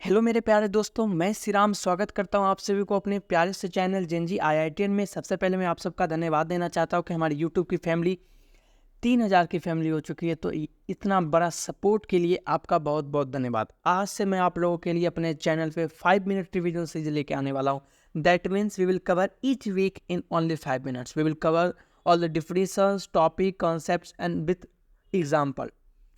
Hello मेरे प्यारे दोस्तों, मैं श्रीराम स्वागत करता हूं आप सभी को अपने प्यारे से चैनल जेनजी IITN में। सबसे पहले मैं आप सबका धन्यवाद देना चाहता हूं कि हमारी यूट्यूब की फैमिली 3000 की फैमिली हो चुकी है। तो इतना बड़ा सपोर्ट के लिए आपका बहुत बहुत धन्यवाद। आज से मैं आप लोगों के लिए अपने चैनल पे 5 मिनट रिवीजन सीरीज लेके आने वाला हूँ। That means we will cover each week in only 5 minutes. We will cover all the differences, topic, concepts and with example.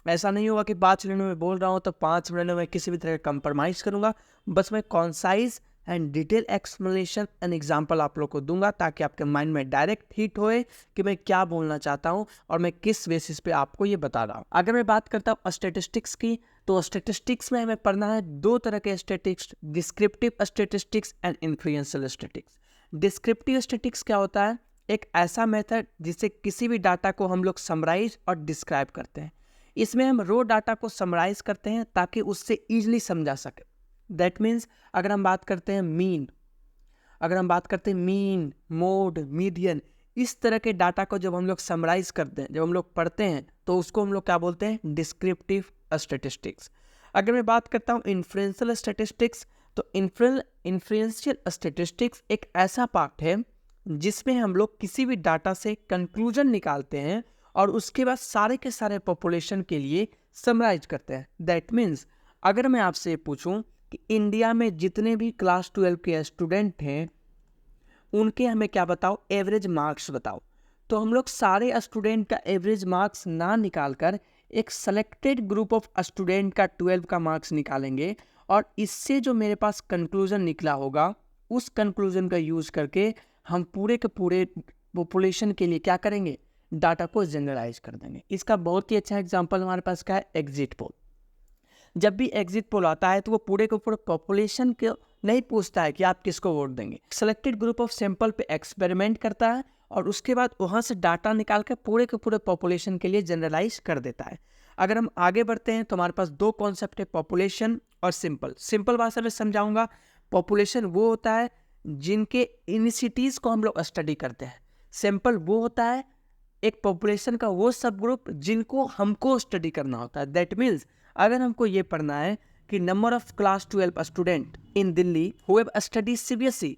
ऐसा नहीं होगा कि 5 मिनट में बोल रहा हूँ तो 5 मिनट में किसी भी तरह का कंप्रोमाइज़ करूँगा। बस मैं concise and detail explanation and example आप लोग को दूंगा ताकि आपके माइंड में डायरेक्ट हिट होए कि मैं क्या बोलना चाहता हूँ और मैं किस बेसिस पे आपको ये बता रहा हूँ। अगर मैं बात करता हूँ स्टैटिस्टिक्स की, तो स्टैटिस्टिक्स में हमें पढ़ना है दो तरह के statistics, descriptive statistics and influential statistics. Descriptive statistics क्या होता है? एक ऐसा मेथड जिससे किसी भी डाटा को हम लोग समराइज और डिस्क्राइब करते हैं। इसमें हम रो डाटा को समराइज करते हैं ताकि उससे ईजिली समझा सके। दैट मीन्स अगर हम बात करते हैं मीन, मोड, मीडियन, इस तरह के डाटा को जब हम लोग समराइज करते हैं, जब हम लोग पढ़ते हैं, तो उसको हम लोग क्या बोलते हैं? Descriptive statistics. अगर मैं बात करता हूँ इन्फ्लुएंशियल स्टैटिस्टिक्स, तो इन्फ्लुएंशियल स्टैटिस्टिक्स एक ऐसा पार्ट है जिसमें हम लोग किसी भी डाटा से कंक्लूजन निकालते हैं और उसके बाद सारे के सारे पॉपुलेशन के लिए समराइज करते हैं। दैट मीन्स अगर मैं आपसे पूछूं कि इंडिया में जितने भी क्लास 12 के स्टूडेंट हैं उनके हमें क्या बताओ, एवरेज मार्क्स बताओ, तो हम लोग सारे स्टूडेंट का एवरेज मार्क्स ना निकाल कर एक सेलेक्टेड ग्रुप ऑफ स्टूडेंट का 12 का मार्क्स निकालेंगे और इससे जो मेरे पास कंक्लूजन निकला होगा उस कंक्लूजन का यूज करके हम पूरे के पूरे पॉपुलेशन के लिए क्या करेंगे? डाटा को जनरलाइज कर देंगे। इसका बहुत ही अच्छा एग्जांपल हमारे पास क्या है? Exit poll. जब भी एग्जिट पोल आता है तो वो पूरे के पूरे पॉपुलेशन को नहीं पूछता है कि आप किसको वोट देंगे। सेलेक्टेड ग्रुप ऑफ सैंपल पे एक्सपेरिमेंट करता है और उसके बाद वहाँ से डाटा निकाल कर पूरे के पूरे पॉपुलेशन के लिए जनरलाइज कर देता है। अगर हम आगे बढ़ते हैं तो हमारे पास दो कॉन्सेप्ट है, पॉपुलेशन और सिंपल। सिंपल भाषा में समझाऊंगा, पॉपुलेशन वो होता है जिनके इनिसिटीज़ को हम लोग स्टडी करते हैं। सिंपल वो होता है एक पॉपुलेशन का वो सब ग्रुप जिनको हमको स्टडी करना होता है। दैट मीन्स अगर हमको ये पढ़ना है कि number of class 12 student in Delhi who have study CBSE,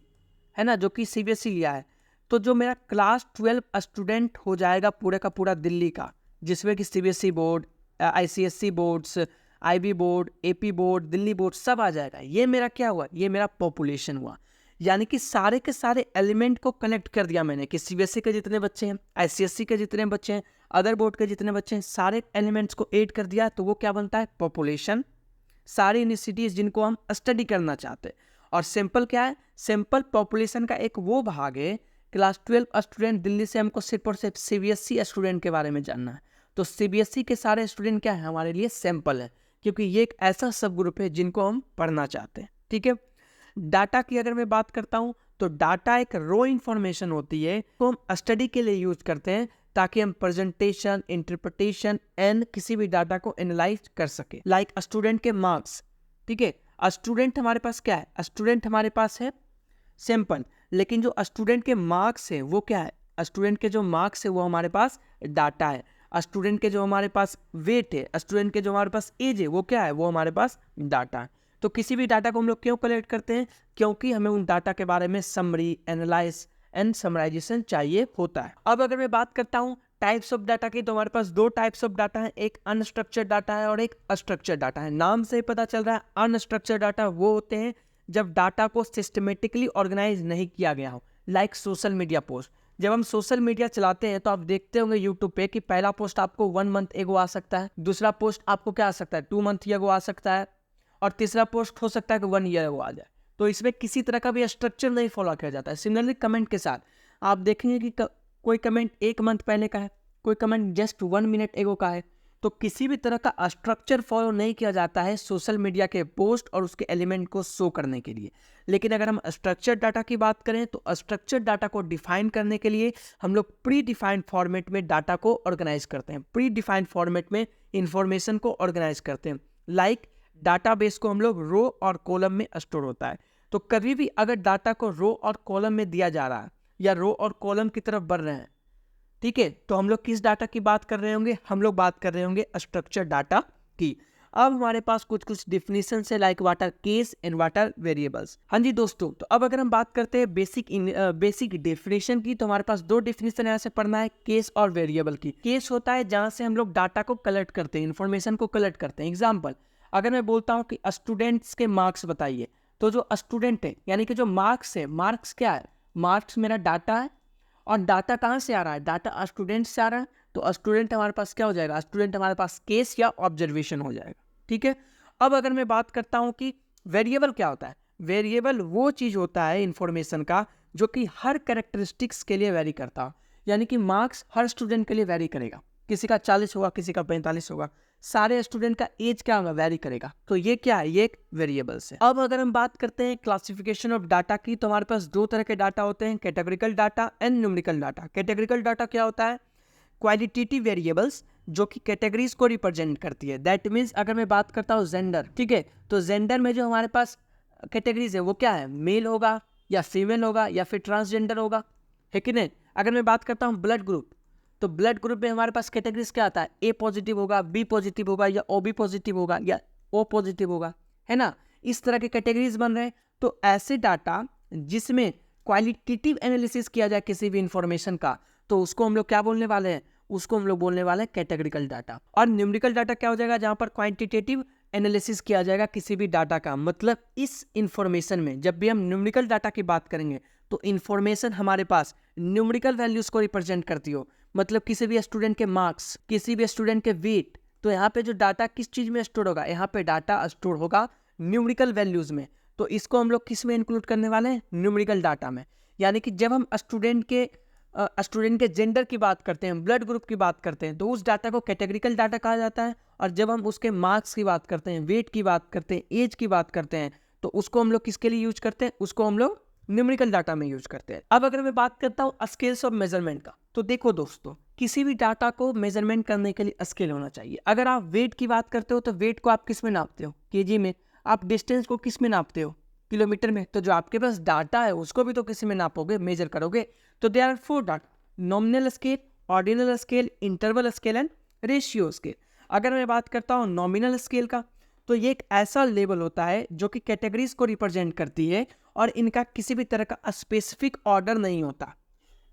है ना, जो कि CBSE लिया है, तो जो मेरा क्लास 12 स्टूडेंट हो जाएगा पूरे का पूरा दिल्ली का, जिसमें कि CBSE board, ICSE boards, IB board, AP board, Delhi board सब आ जाएगा। ये मेरा क्या हुआ? ये मेरा पॉपुलेशन हुआ। यानी कि सारे के सारे एलिमेंट को कनेक्ट कर दिया मैंने कि CBSE के जितने बच्चे हैं, ICSE के जितने बच्चे हैं, अदर बोर्ड के जितने बच्चे हैं, सारे एलिमेंट्स को ऐड कर दिया, तो वो क्या बनता है? पॉपुलेशन। सारी यूनिवर्सिटीज़ जिनको हम स्टडी करना चाहते हैं। और सिंपल क्या है? सिंपल पॉपुलेशन का एक वो भाग है, क्लास 12 स्टूडेंट दिल्ली से हमको सिर्फ और सिर्फ CBSE स्टूडेंट के बारे में जानना है, तो CBSE के सारे स्टूडेंट क्या है? हमारे लिए सैंपल है, क्योंकि ये एक ऐसा सब ग्रुप है जिनको हम पढ़ना चाहते हैं। ठीक है। डाटा की अगर मैं बात करता हूं तो डाटा एक रो इंफॉर्मेशन होती है तो हम स्टडी के लिए यूज करते हैं ताकि हम प्रेजेंटेशन, इंटरप्रिटेशन एंड किसी भी डाटा को एनालाइज कर सके। लाइक स्टूडेंट के मार्क्स। ठीक है, स्टूडेंट हमारे पास क्या है? स्टूडेंट हमारे पास है सैंपल, लेकिन जो स्टूडेंट के मार्क्स है वो क्या है? स्टूडेंट के जो मार्क्स है वो हमारे पास डाटा है। स्टूडेंट के जो हमारे पास वेट है, स्टूडेंट के जो हमारे पास एज है, वो क्या है? वो हमारे पास डाटा है। तो किसी भी डाटा को हम लोग क्यों कलेक्ट करते हैं? क्योंकि हमें उन डाटा के बारे में समरी, एनालाइज एंड समराइजेशन चाहिए होता है। अब अगर मैं बात करता हूँ टाइप्स ऑफ डाटा की, तो हमारे पास दो टाइप्स ऑफ डाटा है, एक अनस्ट्रक्चर्ड डाटा है और एक स्ट्रक्चर्ड डाटा है। नाम से ही पता चल रहा है, अनस्ट्रक्चर्ड डाटा वो होते हैं जब डाटा को सिस्टमेटिकली ऑर्गेनाइज नहीं किया गया हो। Like social media post. जब हम सोशल मीडिया चलाते हैं तो आप देखते होंगे यूट्यूब पे कि पहला पोस्ट आपको 1 मंथ एगो आ सकता है, दूसरा पोस्ट आपको क्या आ सकता है? 2 मंथ एगो आ सकता है, और तीसरा पोस्ट हो सकता है कि 1 ईयर वो आ जाए। तो इसमें किसी तरह का भी स्ट्रक्चर नहीं फॉलो किया जाता है। सिमिलरली कमेंट के साथ आप देखेंगे कि कोई कमेंट 1 मंथ पहले का है, कोई कमेंट जस्ट 1 मिनट एगो का है। तो किसी भी तरह का स्ट्रक्चर फॉलो नहीं किया जाता है सोशल मीडिया के पोस्ट और उसके एलिमेंट को शो करने के लिए। लेकिन अगर हम स्ट्रक्चर्ड डाटा की बात करें तो स्ट्रक्चर्ड डाटा को डिफाइन करने के लिए हम लोग प्री डिफाइंड फॉर्मेट में डाटा को ऑर्गेनाइज करते हैं, प्री डिफाइंड फॉर्मेट में इंफॉर्मेशन को ऑर्गेनाइज करते हैं। लाइक डाटाबेस को हम लोग रो और कॉलम में स्टोर होता है। तो कभी भी अगर डाटा को रो और कॉलम में दिया जा रहा है या रो और कॉलम की तरफ बढ़ रहे हैं, ठीक है, तो हम लोग किस डाटा की बात कर रहे होंगे? हम लोग बात कर रहे होंगे स्ट्रक्चर डाटा की। अब हमारे पास कुछ कुछ डिफिनीशन है, like what are case and what are variables. हाँ जी दोस्तों, तो अब अगर हम बात करते हैं बेसिक डेफिनेशन की, तो हमारे पास दो डेफिनेशन यहाँ से पढ़ना है, केस और वेरिएबल की। केस होता है जहाँ से हम लोग डाटा को कलेक्ट करते हैं, इन्फॉर्मेशन को कलेक्ट करते हैं। एग्जाम्पल, अगर मैं बोलता हूँ कि स्टूडेंट्स के मार्क्स बताइए, तो जो स्टूडेंट है यानी कि जो मार्क्स है, मार्क्स क्या है, मार्क्स मेरा डाटा है, और डाटा कहाँ से आ रहा है, डाटा स्टूडेंट से आ रहा है, तो स्टूडेंट हमारे पास क्या हो जाएगा, स्टूडेंट हमारे पास केस या ऑब्जर्वेशन हो जाएगा। ठीक है, अब अगर मैं बात करता हूँ कि वेरिएबल क्या होता है, वेरिएबल वो चीज़ होता है इन्फॉर्मेशन का जो कि हर कैरेक्टरिस्टिक्स के लिए वेरी करता हो, यानी कि मार्क्स हर स्टूडेंट के लिए वेरी करेगा, किसी का 40 होगा, किसी का 45 होगा, सारे स्टूडेंट का एज क्या होगा, वेरी करेगा। तो ये क्या है, ये एक वेरिएबल्स है। अब अगर हम बात करते हैं क्लासिफिकेशन ऑफ डाटा की, तो हमारे पास दो तरह के डाटा होते हैं, categorical data and numerical data. Categorical data क्या होता है, क्वालिटेटिव वेरिएबल्स जो कि कैटेगरीज को रिप्रेजेंट करती है। दैट मीन्स अगर मैं बात करता हूँ जेंडर, ठीक है, तो जेंडर में जो हमारे पास कैटेगरीज है वो क्या है, मेल होगा या फीमेल होगा या फिर ट्रांसजेंडर होगा, है कि नहीं। अगर मैं बात करता हूँ ब्लड ग्रुप, तो ब्लड ग्रुप में हमारे पास कैटेगरीज क्या आता है, ए पॉजिटिव होगा, बी पॉजिटिव होगा, या ओ बी पॉजिटिव होगा, या ओ पॉजिटिव होगा, है ना। इस तरह के कैटेगरीज बन रहे हैं। तो ऐसे डाटा जिसमें क्वालिटेटिव एनालिसिस किया जाए किसी भी इंफॉर्मेशन का, तो उसको हम लोग क्या बोलने वाले हैं, उसको हम लोग बोलने वाले हैं कैटेगरिकल डाटा। और न्यूमेरिकल डाटा क्या हो जाएगा, जहां पर क्वांटिटेटिव एनालिसिस किया जाएगा किसी भी डाटा का। मतलब इस इंफॉर्मेशन में जब भी हम न्यूमेरिकल डाटा की बात करेंगे तो इंफॉर्मेशन हमारे पास न्यूमेरिकल वैल्यूज को रिप्रेजेंट करती हो, मतलब किसी भी स्टूडेंट के मार्क्स, किसी भी स्टूडेंट के वेट। तो यहाँ पे जो डाटा किस चीज में स्टोर होगा, यहाँ पे डाटा स्टोर होगा न्यूमेरिकल वैल्यूज में। तो इसको हम लोग किस में इंक्लूड करने वाले हैं, न्यूमेरिकल डाटा में। यानी कि जब हम स्टूडेंट के जेंडर की बात करते हैं, ब्लड ग्रुप की बात करते हैं, तो उस डाटा को कैटेगरिकल डाटा कहा जाता है। और जब हम उसके मार्क्स की बात करते हैं, वेट की बात करते हैं, एज की बात करते हैं, तो उसको हम लोग किसके लिए यूज करते हैं, उसको हम लोग न्यूमेरिकल डाटा में यूज करते हैं। अब अगर मैं बात करता हूँ स्केल्स ऑफ मेजरमेंट का, तो देखो दोस्तों, किसी भी डाटा को मेजरमेंट करने के लिए स्केल होना चाहिए। अगर आप वेट की बात करते हो तो वेट को आप किस में नापते हो, केजी में। आप डिस्टेंस को किस में नापते हो, किलोमीटर में। तो जो आपके पास डाटा है उसको भी तो किसी में नापोगे, मेजर करोगे। तो there are 4 data, nominal scale, ordinal scale, interval scale and ratio scale. अगर मैं बात करता हूँ नॉमिनल स्केल का, तो ये एक ऐसा लेवल होता है जो कि कैटेगरीज को रिप्रेजेंट करती है और इनका किसी भी तरह का स्पेसिफिक ऑर्डर नहीं होता।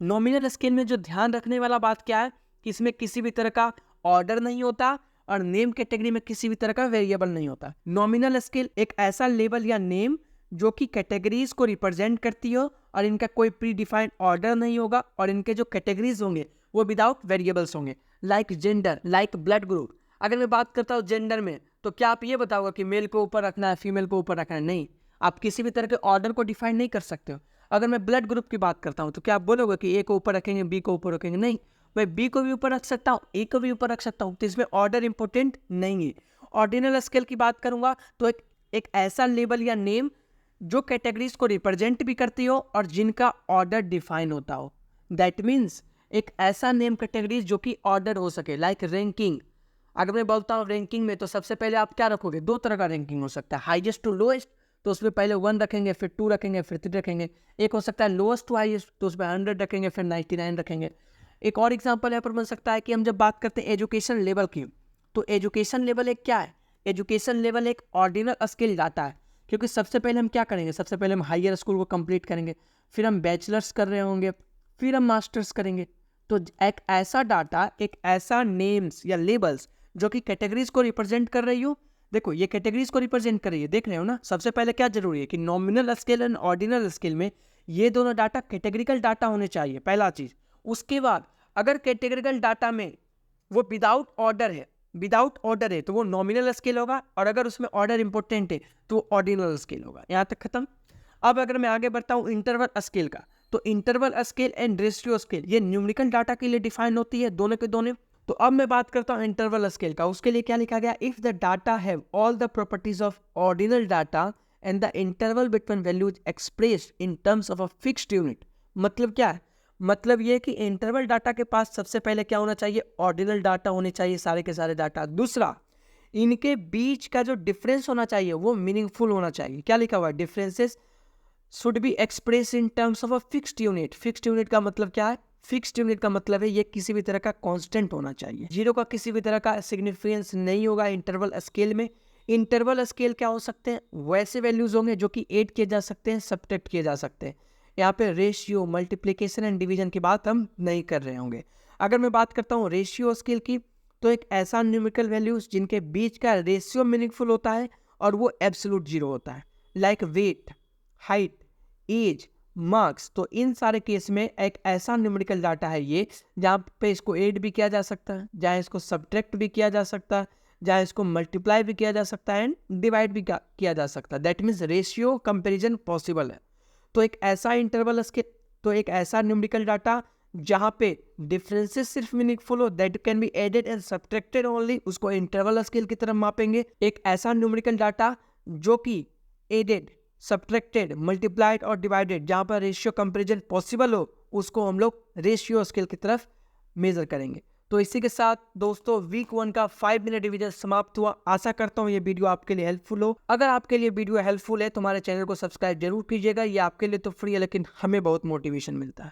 नॉमिनल स्केल में जो ध्यान रखने वाला बात क्या है कि इसमें किसी भी तरह का ऑर्डर नहीं होता और नेम कैटेगरी में किसी भी तरह का वेरिएबल नहीं होता। नॉमिनल स्केल एक ऐसा लेवल या नेम जो कि कैटेगरीज को रिप्रेजेंट करती हो और इनका कोई प्री डिफाइंड ऑर्डर नहीं होगा और इनके जो कैटेगरीज होंगे वो विदाउट वेरिएबल्स होंगे, like gender, like blood group. अगर मैं बात करता हूँ जेंडर में, तो क्या आप ये बताओगे कि मेल को ऊपर रखना है, फीमेल को ऊपर रखना है? नहीं, आप किसी भी तरह के ऑर्डर को डिफाइन नहीं कर सकते हो। अगर मैं ब्लड ग्रुप की बात करता हूँ तो क्या आप बोलोगे कि ए को ऊपर रखेंगे, बी को ऊपर रखेंगे? नहीं, मैं बी को भी ऊपर रख सकता हूँ, ए को भी ऊपर रख सकता हूँ। तो इसमें ऑर्डर इंपॉर्टेंट नहीं है। ऑर्डिनल स्केल की बात करूंगा तो एक ऐसा लेबल या नेम जो कैटेगरीज को रिप्रेजेंट भी करती हो और जिनका ऑर्डर डिफाइन होता हो। दैट मीन्स एक ऐसा नेम कैटेगरीज जो कि ऑर्डर हो सके, लाइक रैंकिंग। अगर मैं बोलता हूँ रैंकिंग में, तो सबसे पहले आप क्या रखोगे, 2 तरह का रैंकिंग हो सकता है, हाईएस्ट टू लोएस्ट, तो उसमें पहले 1 रखेंगे, फिर 2 रखेंगे, फिर 3 रखेंगे। एक हो सकता है लोएस्ट टू हाईएस्ट, तो उसमें 100 रखेंगे, फिर 99 रखेंगे। एक और एग्जांपल यहाँ पर बन सकता है कि हम जब बात करते हैं एजुकेशन लेवल की, तो एजुकेशन लेवल एक क्या है, एजुकेशन लेवल एक ऑर्डिनल स्केल डाटा है। क्योंकि सबसे पहले हम क्या करेंगे, सबसे पहले हम हायर स्कूल को कंप्लीट करेंगे, फिर हम बैचलर्स कर रहे होंगे, फिर हम मास्टर्स करेंगे। तो एक ऐसा डाटा, एक ऐसा नेम्स या लेबल्स जो कि कैटेगरीज को रिप्रेजेंट कर रही हो। देखो ये कैटेगरीज को रिप्रेजेंट कर रही है, देख रहे हो ना। सबसे पहले क्या जरूरी है कि nominal scale and ordinal scale में ये दोनों डाटा कैटेगरिकल डाटा होने चाहिए, पहला चीज। उसके बाद अगर कैटेगरिकल डाटा में वो विदाउट ऑर्डर है तो वो नॉमिनल स्केल होगा, और अगर उसमें ऑर्डर इंपॉर्टेंट है तो वो ऑर्डिनल स्केल होगा। यहाँ तक खत्म। अब अगर मैं आगे बढ़ता हूँ इंटरवल स्केल का, तो interval scale and ratio scale ये न्यूमेरिकल डाटा के लिए डिफाइन होती है, दोनों के दोनों। तो अब मैं बात करता हूँ इंटरवल स्केल का। उसके लिए क्या लिखा गया, if the data have all the properties of ordinal data and the interval between values expressed in terms of a fixed unit. मतलब क्या है, मतलब ये कि इंटरवल डाटा के पास सबसे पहले क्या होना चाहिए, ऑर्डिनल डाटा होने चाहिए, सारे के सारे डाटा। दूसरा, इनके बीच का जो डिफरेंस होना चाहिए वो मीनिंगफुल होना चाहिए। क्या लिखा हुआ है, differences should be express in terms of a fixed unit. Fixed unit का मतलब क्या है, फिक्स्ड यूनिट का मतलब है ये किसी भी तरह का कांस्टेंट होना चाहिए। 0 का किसी भी तरह का सिग्निफिकेंस नहीं होगा इंटरवल स्केल में। इंटरवल स्केल क्या हो सकते हैं, वैसे वैल्यूज होंगे जो कि ऐड किए जा सकते हैं, सब्ट्रैक्ट किए जा सकते हैं। यहाँ पे रेशियो, मल्टीप्लिकेशन एंड डिवीजन की बात हम नहीं कर रहे होंगे। अगर मैं बात करता हूँ रेशियो स्केल की, तो एक ऐसा न्यूमेरिकल वैल्यूज जिनके बीच का रेशियो मीनिंगफुल होता है और वो एब्सोल्यूट जीरो होता है, like weight, height, age, marks. तो इन सारे केस में एक ऐसा न्यूमेरिकल डाटा है ये जहाँ पे इसको ऐड भी किया जा सकता है, जहाँ इसको सब्ट्रैक्ट भी किया जा सकता है, जहाँ इसको मल्टीप्लाई भी किया जा सकता है एंड डिवाइड भी किया जा सकता है। That means ratio comparison possible है। तो एक ऐसा इंटरवल स्केल, तो एक ऐसा न्यूमेरिकल डाटा जहाँ पे डिफरेंसेस सिर्फ मीनिंगफुल हो, that can be added and subtracted only, उसको इंटरवल स्केल की तरफ मापेंगे। एक ऐसा न्यूमेरिकल डाटा जो कि एडेड, सब्ट्रैक्टेड, मल्टीप्लाइड और डिवाइडेड, जहाँ पर रेशियो कंपेरिजन पॉसिबल हो, उसको हम लोग रेशियो स्केल की तरफ मेजर करेंगे। तो इसी के साथ दोस्तों वीक 1 का 5 मिनट डिवीजन समाप्त हुआ। आशा करता हूँ ये वीडियो आपके लिए हेल्पफुल हो। अगर आपके लिए वीडियो हेल्पफुल है तो हमारे चैनल को सब्सक्राइब जरूर कीजिएगा। ये आपके लिए तो फ्री है, लेकिन हमें बहुत मोटिवेशन मिलता है।